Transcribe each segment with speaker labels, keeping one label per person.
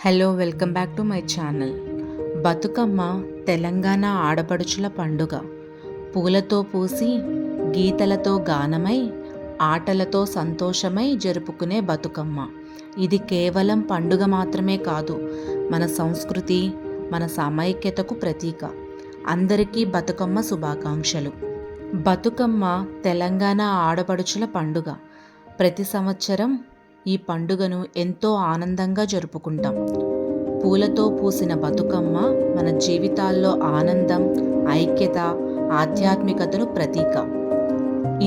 Speaker 1: Hello welcome back to my channel. Bathukamma Telangana ఆడపడుచుల పండుగ. పూలతో పూసి గీతలతో గానమై ఆటలతో సంతోషమై జరుపుకునే బతుకమ్మ. ఇది కేవలం పండుగ మాత్రమే కాదు, మన సంస్కృతి, మన సమైక్యతకు ప్రతీక. అందరికీ బతుకమ్మ శుభాకాంక్షలు. బతుకమ్మ తెలంగాణ ఆడపడుచుల పండుగ. ప్రతి సంవత్సరం ఈ పండుగను ఎంతో ఆనందంగా జరుపుకుంటాం. పూలతో పూసిన బతుకమ్మ మన జీవితాల్లో ఆనందం, ఐక్యత, ఆధ్యాత్మికతను ప్రతీక.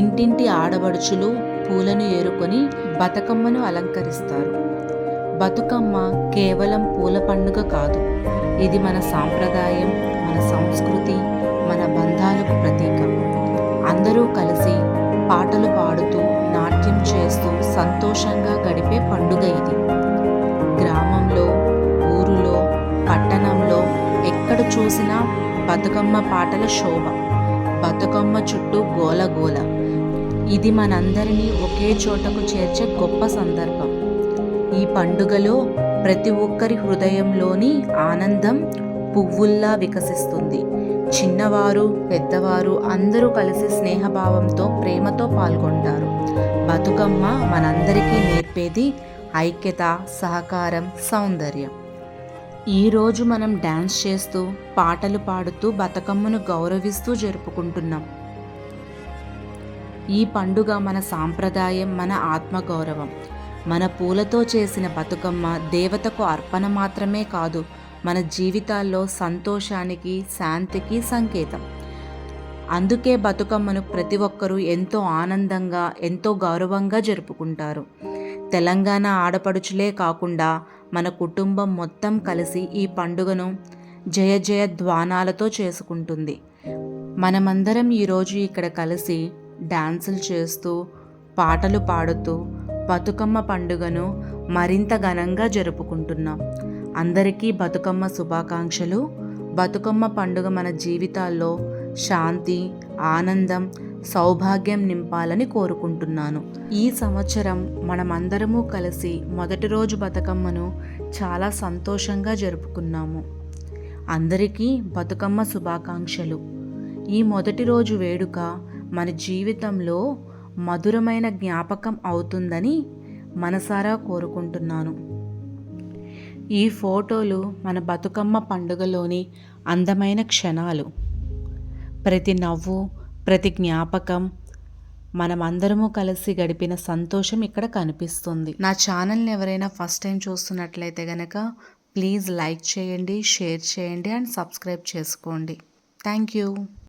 Speaker 1: ఇంటింటి ఆడబడుచులు పూలను ఏరుకొని బతుకమ్మను అలంకరిస్తారు. బతుకమ్మ కేవలం పూల పండుగ కాదు, ఇది మన సాంప్రదాయం, మన సంస్కృతి, మన బంధాలకు ప్రతీక. అందరూ కలిసి పాటలు పాడుతూ, నాట్యం చేస్తూ సంతోషంగా గడిపే పండుగ ఇది. గ్రామంలో, ఊరులో, పట్టణంలో ఎక్కడ చూసినా బతుకమ్మ పాటల శోభ, బతుకమ్మ చుట్టూ గోలగోల. ఇది మనందరినీ ఒకే చోటకు చేర్చే గొప్ప సందర్భం. ఈ పండుగలో ప్రతి ఒక్కరి హృదయంలోని ఆనందం పువ్వుల్లా వికసిస్తుంది. చిన్నవారు, పెద్దవారు అందరూ కలిసి స్నేహభావంతో, ప్రేమతో పాల్గొంటారు. బతుకమ్మ మనందరికీ నేర్పేది ఐక్యత, సహకారం, సౌందర్యం. ఈరోజు మనం డ్యాన్స్ చేస్తూ, పాటలు పాడుతూ బతుకమ్మను గౌరవిస్తూ జరుపుకుంటున్నాం. ఈ పండుగ మన సాంప్రదాయం, మన ఆత్మగౌరవం. మన పూలతో చేసిన బతుకమ్మ దేవతకు అర్పణ మాత్రమే కాదు, మన జీవితాల్లో సంతోషానికి, శాంతికి సంకేతం. అందుకే బతుకమ్మను ప్రతి ఒక్కరూ ఎంతో ఆనందంగా, ఎంతో గౌరవంగా జరుపుకుంటారు. తెలంగాణ ఆడపడుచులే కాకుండా మన కుటుంబం మొత్తం కలిసి ఈ పండుగను జయ జయ ధ్వానాలతో చేసుకుంటుంది. మనమందరం ఈరోజు ఇక్కడ కలిసి డాన్సులు చేస్తూ, పాటలు పాడుతూ బతుకమ్మ పండుగను మరింత ఘనంగా జరుపుకుంటున్నాం. అందరికీ బతుకమ్మ శుభాకాంక్షలు. బతుకమ్మ పండుగ మన జీవితాల్లో శాంతి, ఆనందం, సౌభాగ్యం నింపాలని కోరుకుంటున్నాను. ఈ సంవత్సరం మనమందరము కలిసి మొదటి రోజు బతుకమ్మను చాలా సంతోషంగా జరుపుకున్నాము. అందరికీ బతుకమ్మ శుభాకాంక్షలు. ఈ మొదటి రోజు వేడుక మన జీవితంలో మధురమైన జ్ఞాపకం అవుతుందని మనసారా కోరుకుంటున్నాను. ఈ ఫోటోలు మన బతుకమ్మ పండుగలోని అందమైన క్షణాలు. ప్రతి నవ్వు, ప్రతి జ్ఞాపకం, మనమందరము కలిసి గడిపిన సంతోషం ఇక్కడ కనిపిస్తుంది. నా ఛానల్ని ఎవరైనా ఫస్ట్ టైం చూస్తున్నట్లయితే కనుక ప్లీజ్ లైక్ చేయండి, షేర్ చేయండి అండ్ సబ్స్క్రైబ్ చేసుకోండి. Thank you.